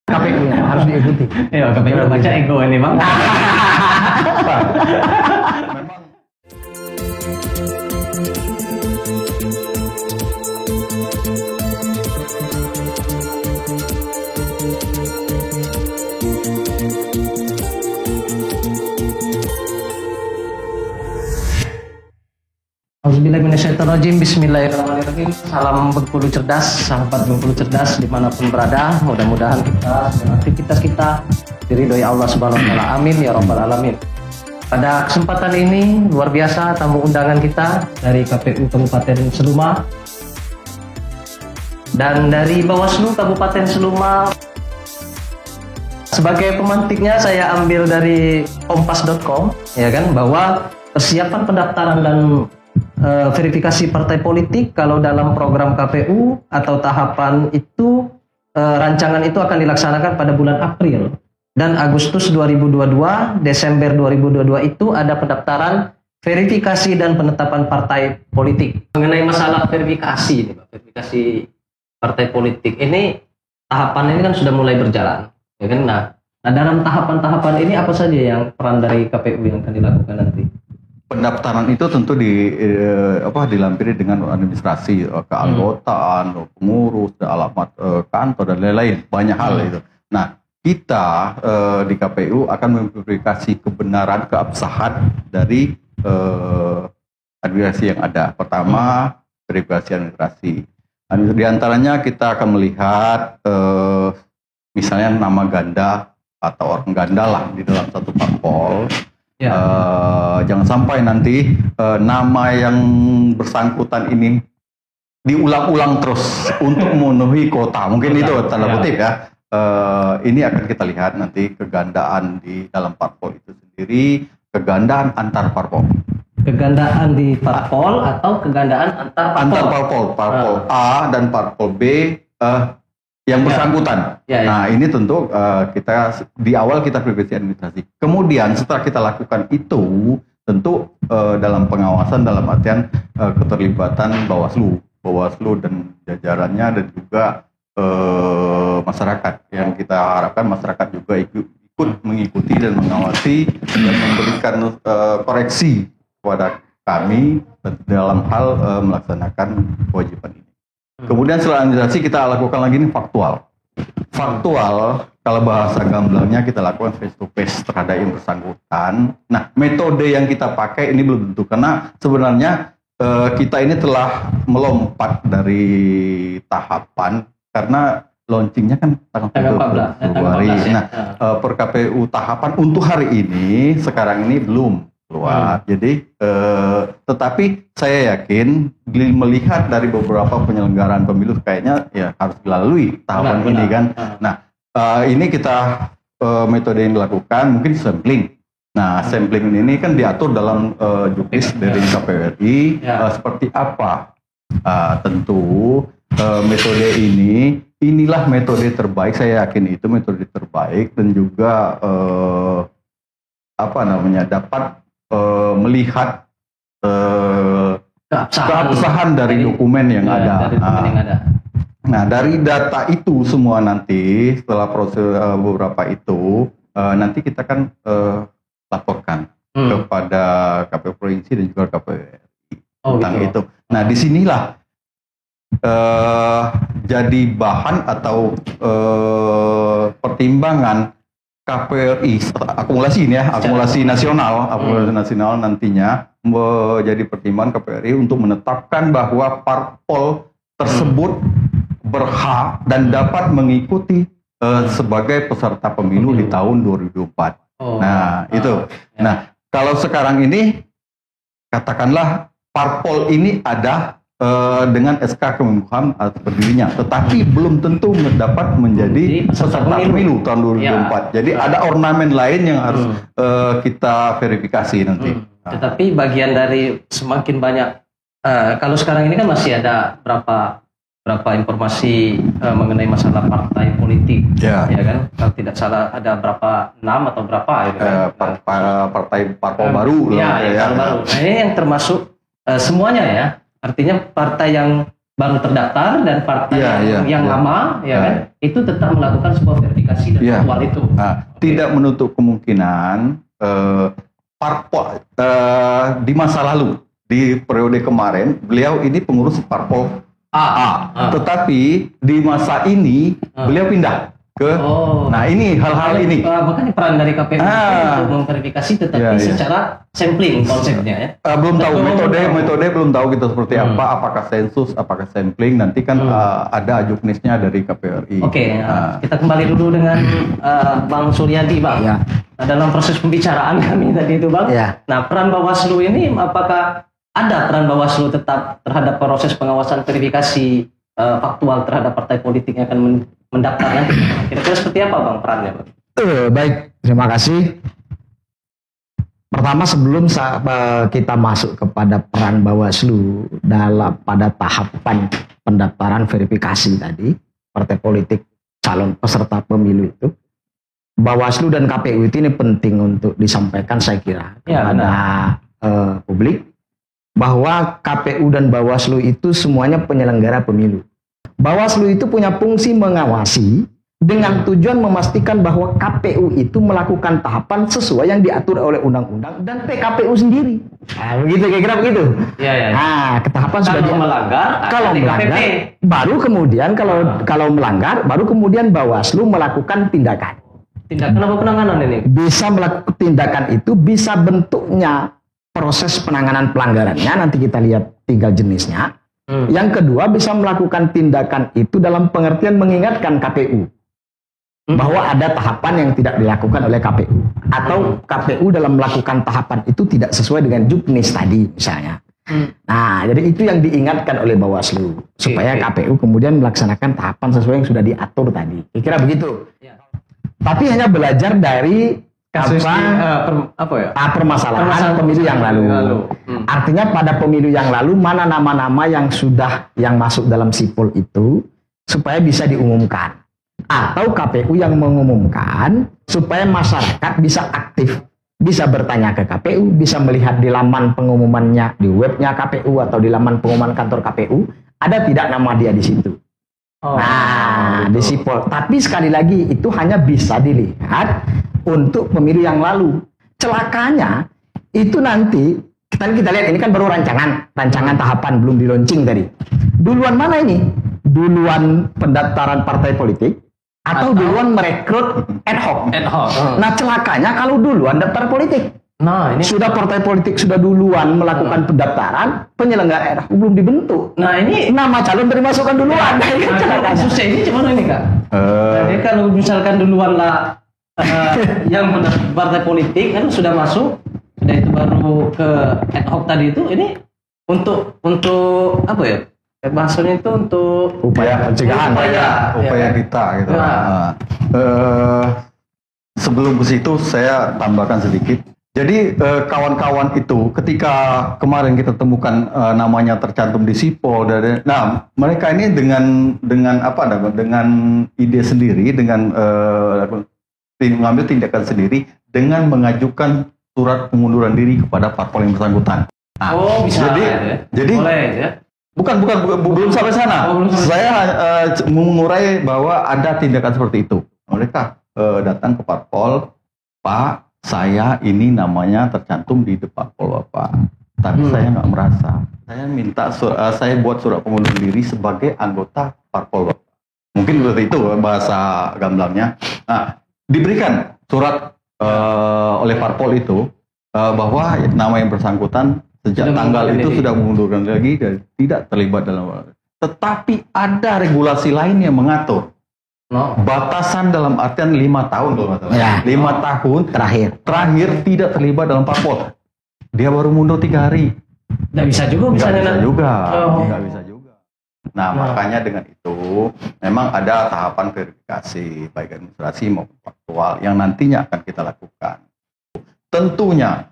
KPU harus diikuti. Ya, KPU baca ego ini bang. Memang Auzubillahiminasyaitonirrajim. Bismillahirrahmanirrahim. Salam Bengkulu cerdas, sahabat Bengkulu cerdas dimanapun berada. Mudah-mudahan kita dan aktivitas kita diridhoi Allah Subhanahu Wa Taala. Amin ya Rabbal Alamin. Pada kesempatan ini luar biasa tamu undangan kita dari KPU Kabupaten Seluma dan dari Bawaslu Kabupaten Seluma. Sebagai pemantiknya saya ambil dari kompas.com, ya kan, bahwa persiapan pendaftaran dan verifikasi partai politik kalau dalam program KPU atau tahapan itu rancangan itu akan dilaksanakan pada bulan April dan Agustus 2022, Desember 2022 itu ada pendaftaran verifikasi dan penetapan partai politik. Mengenai masalah verifikasi ini, Pak, verifikasi partai politik ini tahapan ini kan sudah mulai berjalan, ya kan? Nah dalam tahapan-tahapan ini apa saja yang peran dari KPU yang akan dilakukan nanti? pendaftaran itu tentu dilampiri dengan administrasi, keanggotaan, pengurus, alamat kantor dan lain-lain, banyak hal itu. Nah, kita di KPU akan memverifikasi kebenaran, keabsahan dari administrasi yang ada. Pertama, verifikasi administrasi. Di antaranya kita akan melihat misalnya nama ganda atau orang ganda lah di dalam satu parpol. Ya. Jangan sampai nanti nama yang bersangkutan ini diulang-ulang terus untuk memenuhi kota. Mungkin itu tanda kutip ya. Ini akan kita lihat nanti kegandaan di dalam parpol itu sendiri, kegandaan antar parpol. Kegandaan di parpol atau kegandaan antar parpol? Antar parpol, parpol A dan parpol B yang bersangkutan. Nah, ini tentu kita di awal kita verifikasi administrasi. Kemudian setelah kita lakukan itu, tentu dalam pengawasan dalam artian keterlibatan Bawaslu dan jajarannya dan juga masyarakat. Yang kita harapkan masyarakat juga ikut mengikuti dan mengawasi dan memberikan koreksi kepada kami dalam hal melaksanakan kewajiban ini. Kemudian setelah administrasi kita lakukan lagi ini faktual. Faktual, kalau bahasa gamblangnya kita lakukan face to face terhadap yang bersangkutan. Nah, metode yang kita pakai ini belum tentu karena sebenarnya kita ini telah melompat dari tahapan karena launchingnya kan tanggal 14 Februari. Nah, per KPU tahapan untuk hari ini sekarang ini belum keluar. Jadi tetapi saya yakin melihat dari beberapa penyelenggaraan pemilu kayaknya ya harus dilalui tahapan ini kan. Nah, ini kita metode yang dilakukan mungkin sampling. Nah, sampling ini kan diatur dalam juknis dari KPU RI seperti apa. Tentu metode inilah metode terbaik, saya yakin itu metode terbaik dan juga dapat melihat keabsahan dari dokumen yang ada. Nah, dari data itu semua nanti setelah proses beberapa itu nanti kita kan laporkan kepada KPU provinsi dan juga KPU RI tentang itu. Nah, disinilah jadi bahan atau pertimbangan KPRI akumulasi ini ya, akumulasi nasional nantinya menjadi pertimbangan KPRI untuk menetapkan bahwa parpol tersebut berhak dan dapat mengikuti sebagai peserta pemilu di tahun 2024. Nah, itu. Nah, kalau sekarang ini katakanlah parpol ini ada dengan SK Kemenkumham atau berdirinya, tetapi belum tentu dapat menjadi peserta pemilu tahun 2024. Jadi ada ornamen lain yang harus kita verifikasi nanti. Tetapi bagian dari semakin banyak, kalau sekarang ini kan masih ada berapa informasi mengenai masalah partai politik, ya kan? Kalau tidak salah ada berapa 6 atau berapa? Partai parpol baru. Baru. Nah, ini yang termasuk semuanya ya. Artinya partai yang baru terdaftar dan partai yang lama kan itu tetap melakukan sebuah verifikasi dan faktual itu. Tidak menutup kemungkinan parpol di masa lalu di periode kemarin beliau ini pengurus parpol A. Tetapi di masa ini beliau pindah ke nah ini hal-hal ini makanya peran dari KPU untuk memverifikasi tetapi secara sampling konsepnya belum tahu metode belum tahu kita seperti apa, apakah sensus, apakah sampling, nanti kan ada juknisnya dari KPRI. Kita kembali dulu dengan Bang Suryadi, Bang. Nah, dalam proses pembicaraan kami tadi itu, Bang. Nah, peran Bawaslu ini apakah ada peran Bawaslu tetap terhadap proses pengawasan verifikasi faktual terhadap partai politik yang akan mendaftar nanti? Kira-kira seperti apa, Bang, perannya, Bang? Baik, terima kasih. Pertama, sebelum kita masuk kepada peran Bawaslu pada tahapan pendaftaran verifikasi tadi, partai politik calon peserta pemilu itu, Bawaslu dan KPU itu ini penting untuk disampaikan saya kira kepada publik, bahwa KPU dan Bawaslu itu semuanya penyelenggara pemilu. Bawaslu itu punya fungsi mengawasi dengan tujuan memastikan bahwa KPU itu melakukan tahapan sesuai yang diatur oleh undang-undang dan PKPU sendiri. Nah, begitu, kira-kira begitu. Nah, ketahapan sudah kalau melanggar, baru kemudian kalau melanggar, baru kemudian Bawaslu melakukan tindakan. Tindakan apa penanganan ini? Bisa melakukan tindakan itu bisa bentuknya proses penanganan pelanggarannya, nanti kita lihat tinggal jenisnya. Yang kedua, bisa melakukan tindakan itu dalam pengertian mengingatkan KPU bahwa ada tahapan yang tidak dilakukan oleh KPU, atau KPU dalam melakukan tahapan itu tidak sesuai dengan juknis tadi misalnya. Nah, jadi itu yang diingatkan oleh Bawaslu supaya KPU kemudian melaksanakan tahapan sesuai yang sudah diatur tadi. Kira-kira begitu. Tapi hanya belajar dari permasalahan pemilu yang lalu. Artinya pada pemilu yang lalu mana nama-nama yang masuk dalam sipol itu supaya bisa diumumkan, atau KPU yang mengumumkan supaya masyarakat bisa aktif, bisa bertanya ke KPU, bisa melihat di laman pengumumannya di webnya KPU atau di laman pengumuman kantor KPU ada tidak nama dia di situ. Di sipol. Tapi sekali lagi itu hanya bisa dilihat untuk pemilu yang lalu. Celakanya itu nanti kita lihat ini kan baru rancangan tahapan, belum di launching tadi. Duluan mana ini? Duluan pendaftaran partai politik atau duluan merekrut ad hoc? Nah, celakanya kalau duluan daftar politik. Nah, ini sudah partai politik sudah duluan melakukan pendaftaran, penyelenggara ad hoc belum dibentuk. Nah, ini nama calon dimasukkan duluan. Susah ini gimana ini, Kak? Jadi kalau misalkan duluan lah yang partai politik kan sudah masuk, sudah itu baru ke ad hoc tadi itu, ini untuk apa ya? Bahasanya itu untuk upaya pencegahan, upaya kita gitu. Sebelum ke situ saya tambahkan sedikit. Jadi kawan-kawan itu ketika kemarin kita temukan namanya tercantum di sipol, nah mereka ini dengan ide sendiri, dengan mengambil tindakan sendiri dengan mengajukan surat pengunduran diri kepada parpol yang bersangkutan. Nah, bisa. Jadi boleh, ya? Bukan, belum sampai sana. Saya mengurai bahwa ada tindakan seperti itu. Mereka datang ke parpol, Pak, saya ini namanya tercantum di parpol Bapak, tapi saya nggak merasa. Saya minta saya buat surat pengunduran diri sebagai anggota parpol Bapak. Mungkin seperti itu bahasa gamblangnya. Nah, diberikan surat oleh parpol itu bahwa nama yang bersangkutan sejak tanggal itu sudah mengundurkan lagi dan tidak terlibat dalam. Tetapi ada regulasi lain yang mengatur. Batasan dalam artian 5 tahun kalau nggak salah. 5 tahun terakhir tidak terlibat dalam parpol. Dia baru mundur 3 hari. Nggak bisa juga misalnya. Nggak bisa juga. Nah, makanya dengan itu memang ada tahapan verifikasi baik administrasi maupun faktual yang nantinya akan kita lakukan. Tentunya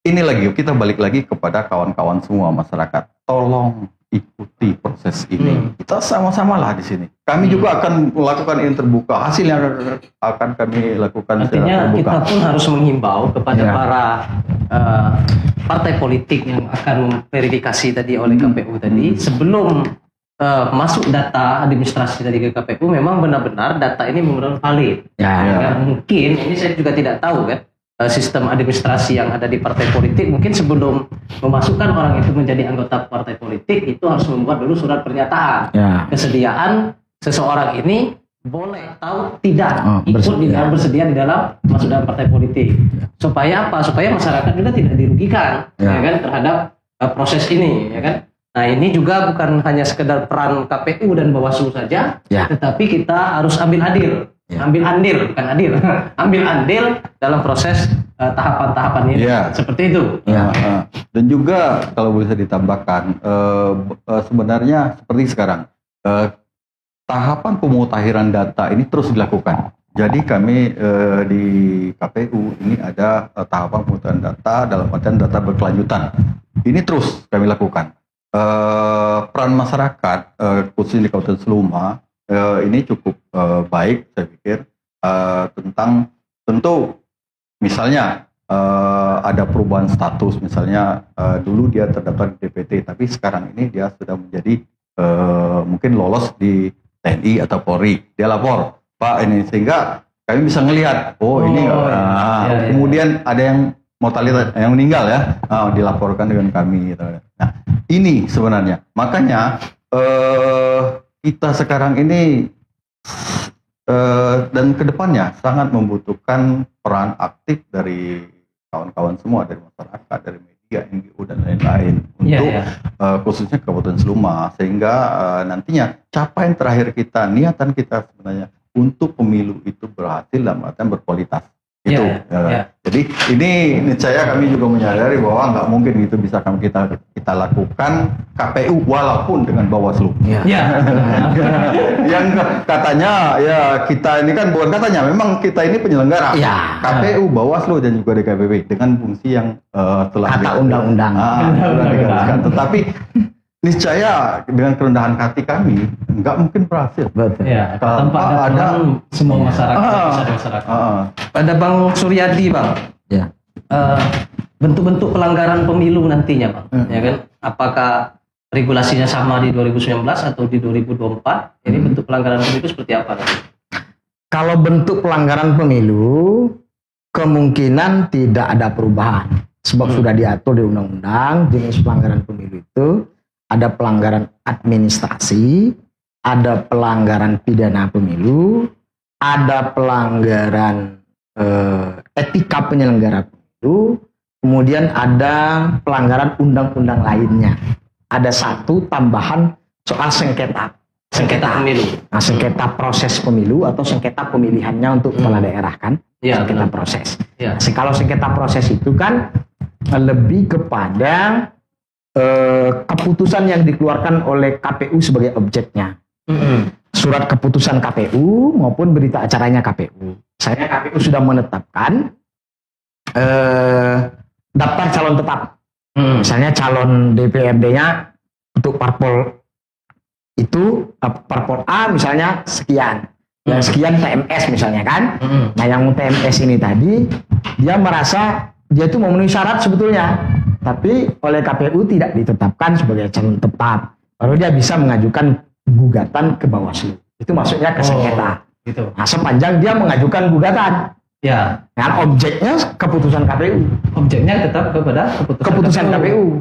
ini lagi kita balik lagi kepada kawan-kawan semua masyarakat. Tolong ikuti proses ini. Kita sama-sama lah di sini. Kami juga akan melakukan ini terbuka. Hasil yang akan kami lakukan secara terbuka. Kita pun harus menghimbau kepada para partai politik yang akan memverifikasi tadi oleh KPU tadi, sebelum masuk data administrasi dari ke KPU memang benar-benar data ini benar-benar valid. Ya, mungkin ini saya juga tidak tahu kan sistem administrasi yang ada di partai politik, mungkin sebelum memasukkan orang itu menjadi anggota partai politik itu harus membuat dulu surat pernyataan kesediaan seseorang ini boleh atau tidak bersedia di dalam masuk dalam partai politik. Supaya apa? Supaya masyarakat juga tidak dirugikan ya kan terhadap proses ini ya kan. Nah, ini juga bukan hanya sekedar peran KPU dan Bawaslu saja, tetapi kita harus ambil andil, ambil andil dalam proses tahapan-tahapan ini. Seperti itu. Dan juga kalau bisa ditambahkan, sebenarnya seperti sekarang, tahapan pemutahiran data ini terus dilakukan. Jadi kami di KPU ini ada tahapan pemutahiran data dalam artian data berkelanjutan. Ini terus kami lakukan. Peran masyarakat khususnya di Kabupaten Seluma ini cukup baik saya pikir, tentang tentu misalnya ada perubahan status, misalnya dulu dia terdaftar di DPT tapi sekarang ini dia sudah menjadi mungkin lolos di TNI atau Polri, dia lapor Pak ini, sehingga kami bisa ngelihat kemudian ada yang mortalitas yang meninggal ya, dilaporkan dengan kami gitu. Nah, ini sebenarnya makanya kita sekarang ini dan kedepannya sangat membutuhkan peran aktif dari kawan-kawan semua, dari masyarakat, dari media, NGO dan lain-lain untuk khususnya Kabupaten Seluma, sehingga nantinya capaian terakhir kita, niatan kita sebenarnya untuk pemilu itu berhasil dalam artian berkualitas. Jadi ini saya kami juga menyadari bahwa nggak mungkin itu bisa kita lakukan KPU walaupun dengan Bawaslu. Yang katanya ya kita ini kan bukan katanya, memang kita ini penyelenggara. KPU, Bawaslu dan juga DKPP dengan fungsi yang telah kata undang-undang. Tetapi niscaya dengan kerendahan hati kami nggak mungkin berhasil. Tanpa ada semua masyarakat. Pada Bang Suryadi, Bang. Bentuk-bentuk pelanggaran pemilu nantinya, Bang. Ya kan? Apakah regulasinya sama di 2019 atau di 2024? Ini bentuk pelanggaran pemilu seperti apa nanti? Kalau bentuk pelanggaran pemilu kemungkinan tidak ada perubahan. Sebab sudah diatur di undang-undang jenis pelanggaran pemilu itu. Ada pelanggaran administrasi, ada pelanggaran pidana pemilu, ada pelanggaran etika penyelenggara pemilu, kemudian ada pelanggaran undang-undang lainnya. Ada satu tambahan soal sengketa pemilu. Nah, sengketa proses pemilu atau sengketa pemilihannya untuk kepala daerah kan, sengketa proses. Kalau sengketa proses itu kan lebih kepada keputusan yang dikeluarkan oleh KPU sebagai objeknya. Surat keputusan KPU maupun berita acaranya KPU. Misalnya KPU sudah menetapkan daftar calon tetap. Misalnya calon DPRD-nya untuk parpol itu parpol A misalnya sekian. Yang sekian TMS misalnya kan. Nah, yang TMS ini tadi dia merasa dia itu memenuhi syarat sebetulnya. Tapi oleh KPU tidak ditetapkan sebagai calon tetap. Baru dia bisa mengajukan gugatan ke Bawaslu. Itu maksudnya ke sengketa. Gitu. Nah, sepanjang dia mengajukan gugatan. Nah, objeknya keputusan KPU. Objeknya tetap kepada keputusan KPU.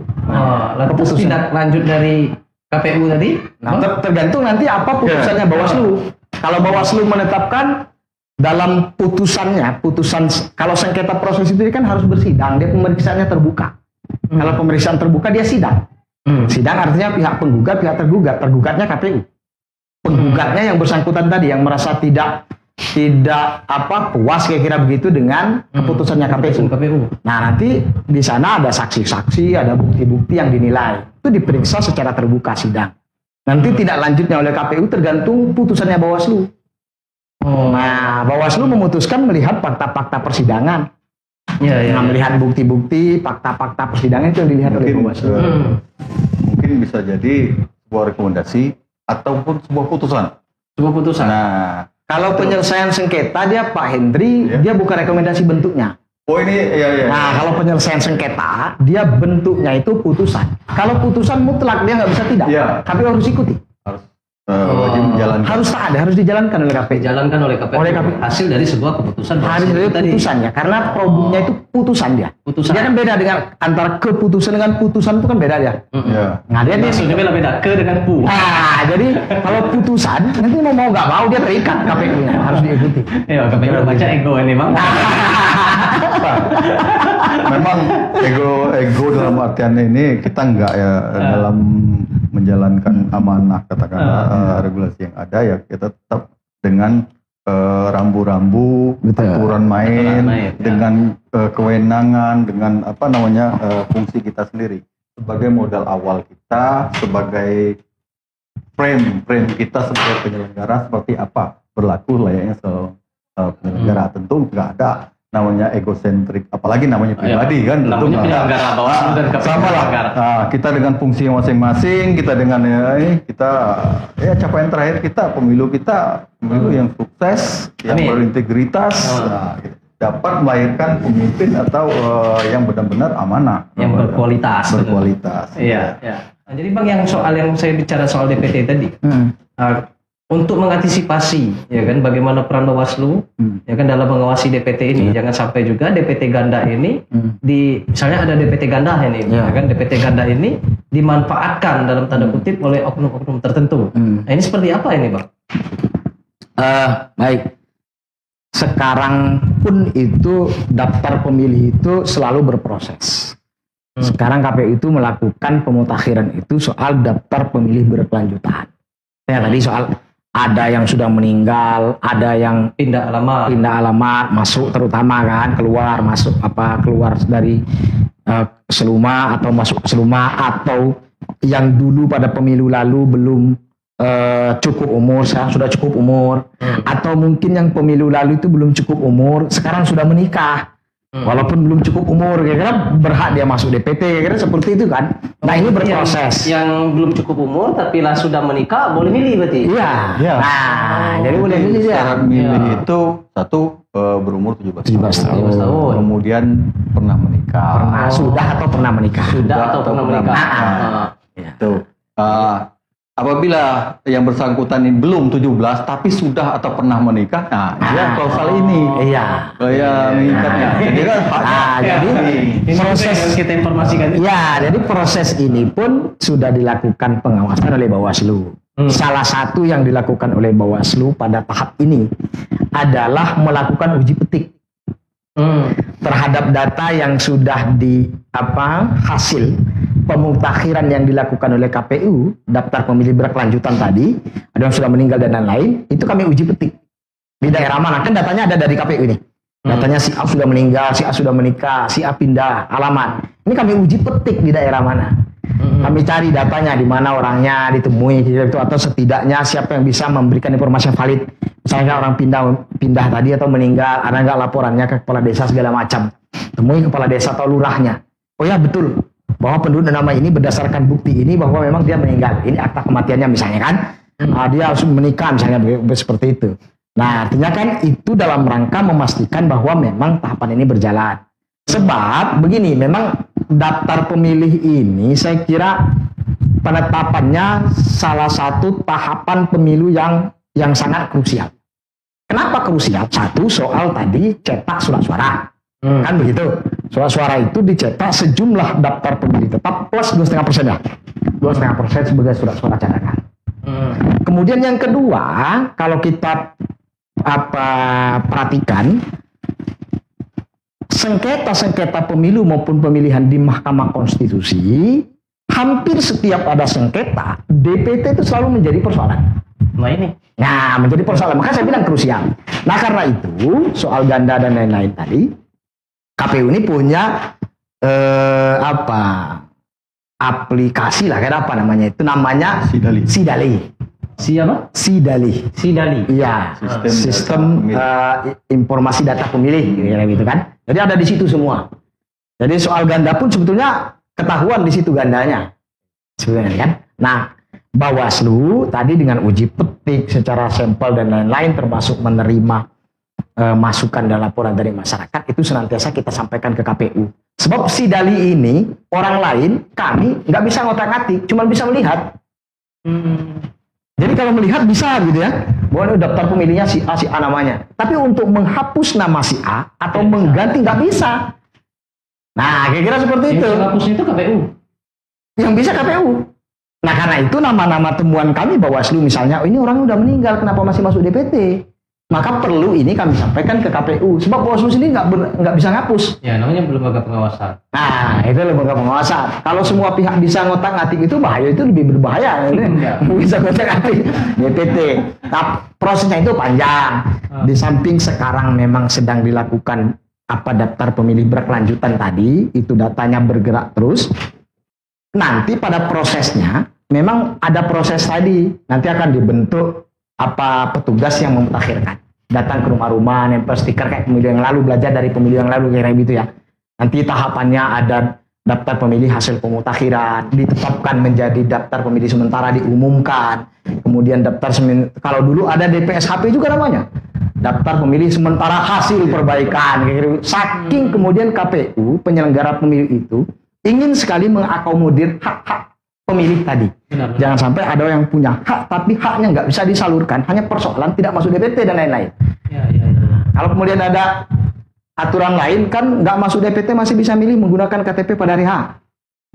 Keputusan tindak lanjut dari KPU tadi? Nah, tergantung nanti apa putusannya Bawaslu. Kalau Bawaslu menetapkan dalam putusannya, kalau sengketa proses itu kan harus bersidang, dia pemeriksaannya terbuka. Kalau pemeriksaan terbuka dia sidang. Sidang artinya pihak penggugat, pihak tergugat. Tergugatnya KPU. Penggugatnya yang bersangkutan tadi yang merasa tidak puas kira-kira begitu dengan keputusannya KPU. Nah, nanti di sana ada saksi-saksi, ada bukti-bukti yang dinilai. Itu diperiksa secara terbuka sidang. Nanti tidak lanjutnya oleh KPU tergantung putusannya Bawaslu. Nah, Bawaslu memutuskan melihat fakta-fakta persidangan. Nah, melihat bukti-bukti, fakta-fakta persidangan itu yang dilihat oleh Bawaslu. Mungkin bisa jadi sebuah rekomendasi ataupun sebuah putusan. Nah, kalau penyelesaian sengketa dia Pak Hendri, dia bukan rekomendasi bentuknya. Nah, kalau penyelesaian sengketa dia bentuknya itu putusan. Kalau putusan mutlak dia nggak bisa tidak. KPU harus ikuti. harus wajib menjalankan. Harus dijalankan oleh KPU. Dijalankan oleh KPU. Hasil dari sebuah keputusan. Hasil dari putusan ya, karena produknya itu putusan dia. Putusan. Dia kan beda dengan antara keputusan dengan putusan itu kan beda ya. Ya. Nah dia Maksudnya beda ke dengan pu. jadi kalau putusan nanti mau nggak mau dia terikat KPU-nya harus diikuti. Ya KPU baca ego ini bang. Memang ego dalam artian ini kita enggak ya dalam menjalankan amanah katakanlah regulasi yang ada ya kita tetap dengan rambu-rambu aturan main dengan kewenangan dengan fungsi kita sendiri sebagai modal awal kita sebagai frame kita sebagai penyelenggara seperti apa berlaku layaknya penyelenggara. Tentu nggak ada namanya egosentrik, apalagi namanya pribadi kan, tentu nggak ada. Sama lah, kita dengan fungsi masing-masing, kita dengan capaian terakhir kita, pemilu yang sukses, yang berintegritas, dapat melahirkan pemimpin atau yang benar-benar amanah, yang berkualitas. Iya. Nah, jadi bang, yang saya bicara soal DPT tadi. Untuk mengantisipasi, ya kan, bagaimana peran Bawaslu, ya kan, dalam mengawasi DPT ini, jangan sampai juga DPT ganda ini misalnya ada DPT ganda ini, ya kan, DPT ganda ini dimanfaatkan dalam tanda kutip oleh oknum-oknum tertentu. Nah, ini seperti apa ini, bang? Baik. Sekarang pun itu daftar pemilih itu selalu berproses. Sekarang KPU itu melakukan pemutakhiran itu soal daftar pemilih berkelanjutan. Ya tadi soal ada yang sudah meninggal, ada yang pindah alamat, masuk terutama kan, keluar dari Seluma atau masuk Seluma, atau yang dulu pada pemilu lalu belum cukup umur, sekarang sudah cukup umur, atau mungkin yang pemilu lalu itu belum cukup umur, sekarang sudah menikah. Walaupun belum cukup umur, kira-kira berhak dia masuk DPT, kira-kira seperti itu kan. Nah ini berproses. Yang belum cukup umur tapi lah sudah menikah boleh milih berarti. Iya. Nah, jadi boleh milih dia. Syarat milih itu satu berumur 17 tahun. Kemudian pernah menikah. Sudah atau pernah menikah. Itu. Apabila yang bersangkutan ini belum 17 tapi sudah atau pernah menikah, dia klausal ini. Iya. Mengikatnya. Jadi kan jadi proses kita informasikan. Ya, jadi proses ini pun sudah dilakukan pengawasan oleh Bawaslu. Salah satu yang dilakukan oleh Bawaslu pada tahap ini adalah melakukan uji petik terhadap data yang sudah hasil pemutakhiran yang dilakukan oleh KPU, daftar pemilih berkelanjutan tadi, ada yang sudah meninggal dan lain-lain, itu kami uji petik di daerah mana, kan datanya ada dari KPU ini. Datanya si A sudah meninggal, si A sudah menikah, si A pindah alamat. Ini kami uji petik di daerah mana. Kami cari datanya di mana orangnya ditemui gitu, atau setidaknya siapa yang bisa memberikan informasi yang valid. Misalnya orang pindah tadi atau meninggal, ada nggak laporannya ke kepala desa segala macam. Temui kepala desa atau lurahnya. Oh ya betul, bahwa penduduk nama ini berdasarkan bukti ini bahwa memang dia meninggal. Ini akta kematiannya misalnya kan. Dia harus menikah misalnya seperti itu. Nah artinya kan itu dalam rangka memastikan bahwa memang tahapan ini berjalan. Sebab begini, memang daftar pemilih ini saya kira penetapannya salah satu tahapan pemilu yang sangat krusial. Kenapa krusial? Satu, soal tadi cetak surat suara. Kan begitu. Surat suara itu dicetak sejumlah daftar pemilih tetap plus 2,5% ya. 2,5% sebagai surat suara cadangan. Kemudian yang kedua, kalau kita perhatikan sengketa-sengketa pemilu maupun pemilihan di Mahkamah Konstitusi, hampir setiap ada sengketa, DPT itu selalu menjadi persoalan. Nah, menjadi persoalan. Maka saya bilang krusial. Nah, karena itu soal ganda dan lain-lain tadi, KPU ini punya aplikasi lah, kayak apa namanya? Itu namanya Sidali. Siapa? Sidali. Iya. Sistem informasi data pemilih, gitu kan? Jadi ada di situ semua. Jadi soal ganda pun sebetulnya ketahuan di situ gandanya, sebenarnya kan? Nah, Bawaslu tadi dengan uji petik secara sampel dan lain-lain, termasuk menerima masukan dan laporan dari masyarakat, itu senantiasa kita sampaikan ke KPU. Sebab Sidali ini orang lain, kami nggak bisa ngotak-ngatik, cuma bisa melihat. Jadi kalau melihat bisa gitu ya, bahwa daftar pemilihnya si A namanya. Tapi untuk menghapus nama si A atau mengganti nggak bisa. Nah, kira-kira seperti itu. Yang menghapusnya itu KPU. Yang bisa KPU. Nah, karena itu nama-nama temuan kami Bawaslu misalnya, ini orang udah meninggal, kenapa masih masuk DPT? Maka perlu ini kami sampaikan ke KPU. Sebab Bawaslu sendiri nggak bisa ngapus. Ya, namanya lembaga pengawasan. Nah, itu lembaga pengawasan. Kalau semua pihak bisa ngotak-ngatik itu bahaya, itu lebih berbahaya. Bisa ngotak-ngatik DPT. Nah, prosesnya itu panjang. Di samping sekarang memang sedang dilakukan daftar pemilih berkelanjutan tadi, itu datanya bergerak terus. Nanti pada prosesnya memang ada proses tadi. Nanti akan dibentuk petugas yang memutakhirkan, datang ke rumah-rumah, nempel stiker kayak pemilu yang lalu, belajar dari pemilu yang lalu kayak gitu ya. Nanti tahapannya ada daftar pemilih hasil pemutakhiran, ditetapkan menjadi daftar pemilih sementara, diumumkan. Kemudian daftar kalau dulu ada DPSHP juga namanya, daftar pemilih sementara hasil perbaikan. Kayak gitu. Saking kemudian KPU penyelenggara pemilu itu ingin sekali mengakomodir hak-hak pemilih tadi. Benar. Jangan sampai ada yang punya hak tapi haknya nggak bisa disalurkan, hanya persoalan tidak masuk DPT dan lain-lain. Ya. Kalau kemudian ada aturan lain kan nggak masuk DPT masih bisa milih menggunakan KTP pada hari H.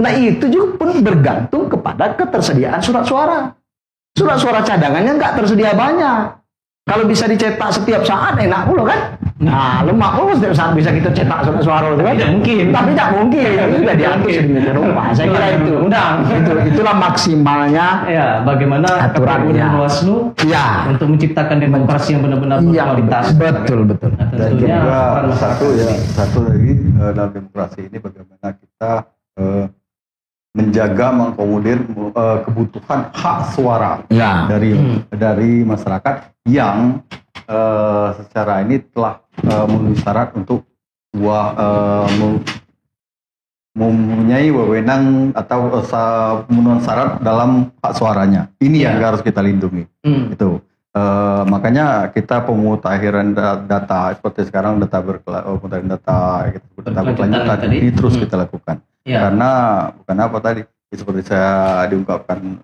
Nah itu juga pun bergantung kepada ketersediaan surat suara. Surat suara cadangannya nggak tersedia banyak. Kalau bisa dicetak setiap saat enak pula kan? Nah, lemak pula setiap saat bisa kita cetak surat suara itu kan? Tidak mungkin. Tapi tidak mungkin. Itu sudah diatur sedemikian rupa. Saya kira itu. Itulah maksimalnya. Ya, bagaimana KPU dan Bawaslu untuk menciptakan demokrasi yang benar-benar berkualitas. Betul. Nah, Dan tentunya juga satu lagi dalam demokrasi ini bagaimana kita menjaga mengakomodir kebutuhan hak suara dari masyarakat yang secara ini telah memenuhi syarat untuk mempunyai wewenang atau pemenuhan syarat dalam hak suaranya. Ini yang harus kita lindungi. Itu. Makanya kita pemutakhiran data seperti sekarang data berkelanjutan ini terus kita lakukan. Karena bukan apa tadi seperti saya diungkapkan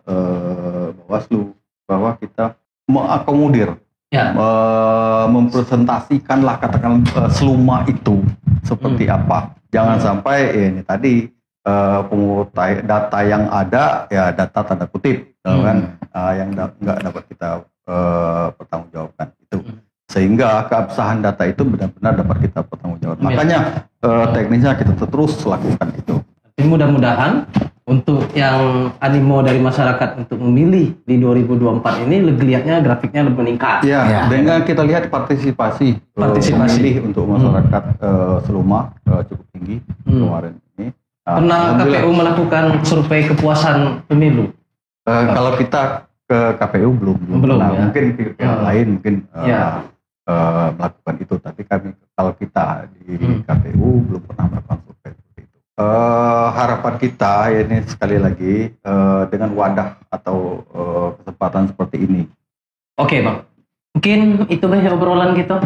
Bawaslu bahwa kita mengakomodir, mempresentasikanlah katakan seluma itu seperti apa. Jangan sampai ini tadi data yang ada data tanda kutip kan yang nggak dapat kita pertanggungjawabkan itu. Sehingga keabsahan data itu benar-benar dapat kita pertanggungjawabkan. Makanya teknisnya kita terus lakukan itu. Mudah-mudahan untuk yang animo dari masyarakat untuk memilih di 2024 ini geliatnya grafiknya lebih meningkat. Dengan kita lihat partisipasi pemilih untuk masyarakat Seluma cukup tinggi kemarin ini. Pernah KPU melakukan survei kepuasan pemilu? Kalau kita ke KPU belum. Mungkin yang lain mungkin melakukan itu, tapi kalau kita di KPU belum pernah melakukan survei seperti itu. Harapan kita ini sekali lagi dengan wadah atau kesempatan seperti ini. Oke Bang, mungkin itu obrolan kita.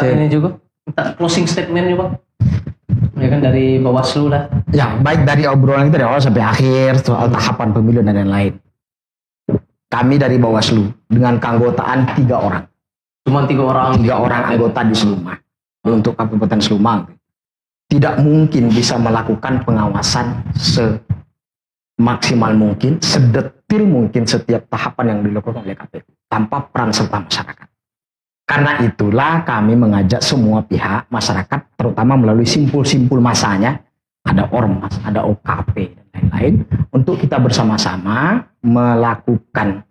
Ini juga minta closing statement juga. Ya kan dari Bawaslu lah. Ya, baik dari obrolan kita dari awal sampai akhir soal tahapan pemilu dan lain-lain. Kami dari Bawaslu dengan keanggotaan 3 orang. Cuma 3 orang. 3 orang anggota di Seluma. Untuk Kabupaten Seluma. Tidak mungkin bisa melakukan pengawasan semaksimal mungkin, sedetil mungkin setiap tahapan yang dilakukan oleh KPU tanpa peran serta masyarakat. Karena itulah kami mengajak semua pihak masyarakat, terutama melalui simpul-simpul masanya, ada Ormas, ada OKP dan lain-lain, untuk kita bersama-sama melakukan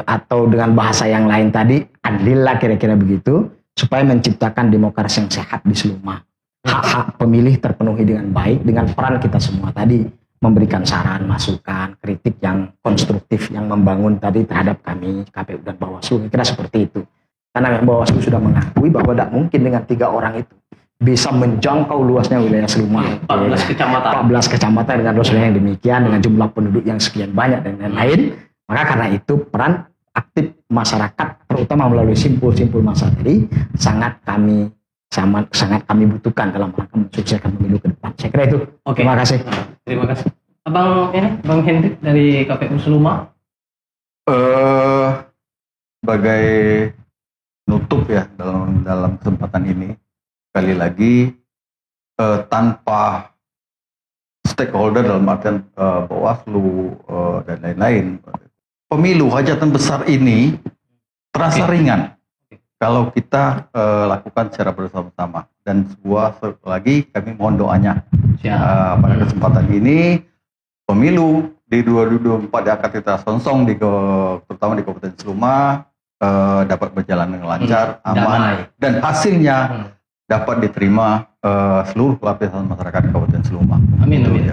atau dengan bahasa yang lain tadi, adil lah kira-kira begitu, supaya menciptakan demokrasi yang sehat di Seluma. Hak-hak pemilih terpenuhi dengan baik, dengan peran kita semua tadi, memberikan saran, masukan, kritik yang konstruktif, yang membangun tadi terhadap kami, KPU dan Bawaslu, kira seperti itu. Karena Bawaslu sudah mengakui bahwa tidak mungkin dengan 3 orang itu bisa menjangkau luasnya wilayah Seluma. 14 kecamatan. 14 kecamatan dengan luasnya yang demikian, dengan jumlah penduduk yang sekian banyak dan lain-lain. Maka karena itu peran aktif masyarakat, terutama melalui simpul-simpul massa tadi, sangat kami butuhkan dalam rangka mensukseskan pemilu ke depan. Saya kira itu. Oke. Terima kasih. Terima kasih. Bang Hendrik dari KPU Seluma. Sebagai nutup ya dalam kesempatan ini, sekali lagi tanpa stakeholder dalam artian Bawaslu dan lain-lain, pemilu hajatan besar ini terasa ringan kalau kita lakukan secara bersama-sama. Dan lagi kami mohon doanya pada kesempatan ini, pemilu di 2024 yang akan kita songsong terutama di Kabupaten Seluma dapat berjalan dengan lancar, aman, dan hasilnya dapat diterima seluruh lapisan masyarakat Kabupaten Seluma. Amin, amin.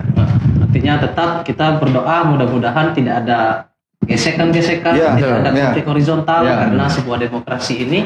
Artinya tetap kita berdoa mudah-mudahan tidak ada gesekan-gesekan, tidak ada konflik horizontal, karena sebuah demokrasi ini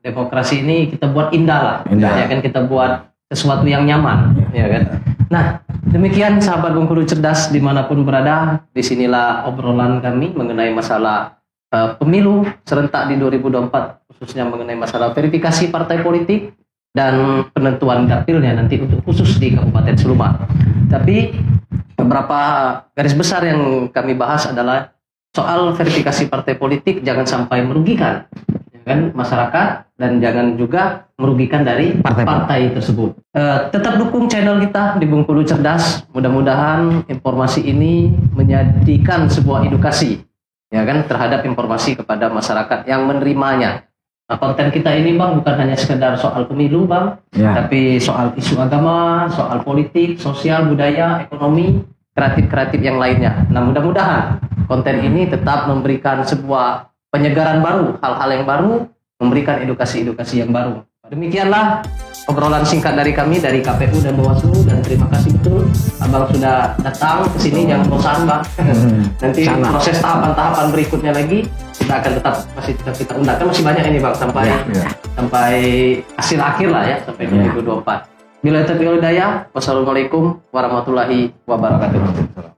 demokrasi ini kita buat indah lah, ya kan, kita buat sesuatu yang nyaman, ya kan. Nah, demikian sahabat Bengkulu Cerdas dimanapun berada, disinilah obrolan kami mengenai masalah pemilu serentak di 2024, khususnya mengenai masalah verifikasi partai politik dan penentuan dapilnya nanti untuk khusus di Kabupaten Seluma. Tapi beberapa garis besar yang kami bahas adalah soal verifikasi partai politik jangan sampai merugikan kan masyarakat dan jangan juga merugikan dari partai tersebut. Tetap dukung channel kita di Bengkulu Cerdas. Mudah-mudahan informasi ini menjadikan sebuah edukasi, ya kan, terhadap informasi kepada masyarakat yang menerimanya. Nah, konten kita ini Bang bukan hanya sekedar soal pemilu Bang, tapi soal isu agama, soal politik, sosial, budaya, ekonomi, kreatif-kreatif yang lainnya. Nah, mudah-mudahan konten ini tetap memberikan sebuah penyegaran baru, hal-hal yang baru, memberikan edukasi-edukasi yang baru. Demikianlah obrolan singkat dari kami dari KPU dan Bawaslu, dan terima kasih betul Abang sudah datang ke sini, jangan bosan Bang. Nanti proses tahapan-tahapan berikutnya lagi kita akan tetap kita undang. Kan masih banyak ini Bang sampai hasil akhir lah ya, sampai 2024. Bila taufiq wal hidayah, wassalamualaikum warahmatullahi wabarakatuh.